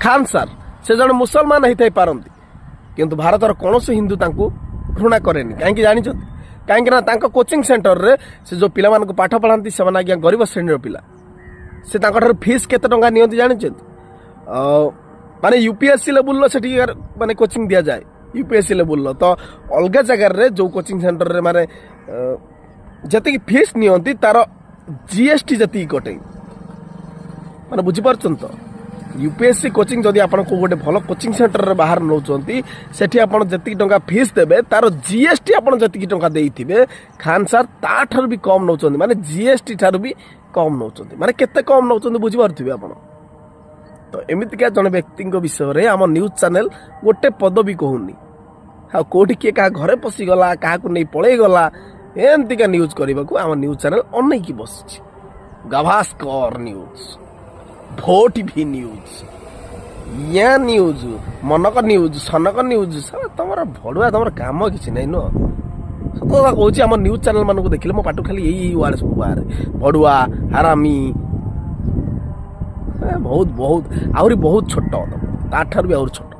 खान सार से जन मुसलमान होता पारती किंतु भारतर कौन हिंदू घृणा कैनि कहीं जानी कहीं कोचिंग सेंटर रे से जो पिला पाठ पढ़ाती से आज्ञा गरीब श्रेणी पिला से फीस केते टंका नियंती जानी माने यूपीएससी लेवल से माने कोचिंग दिया जाए यूपीएससी लेवल तो अलग जगार जो कोचिंग सेंटर रे माने जति फीस नियंती तार जीएसटी जति कटे माने बुझी पारछन तो यूपीएससी कोचिंग जदि आपण को गोटे भल कोचिंग सेंटर रे बाहर नौचंती सेठी आपण जति टंका फीस देबे तार जीएसटी आपण जति टंका देइथिबे खान सर ता ठार भी कम नौचंती माने जीएसटी ठार भी कम नौचंती माने केते कम नौचंती बुझी पारथिबे आपण तो एमितिका जन व्यक्ति विषय में आम न्यूज चैनल गोटे पद भी कहूनी हाँ कौटी किए क्या घरे पशिगला क्या नहीं पलैगला एमतीका न्यूज करने को आम न्यूज चैनल अनेक बस गाभास्कर न्यूज भोट भी न्यूज या न्यूज मनक न्यूज सनक न्यूज सारा तुम भड़ुआ तुम कम किसी नहीं नुह सत कथा कहूँ आम न्यूज चैनल मानक देखिले मो पाठ खाली यही वार्ड सब बाहर भड़ुआ हरामी बहुत बहुत आहरी बहुत छोट ताठार भी आहरी छोट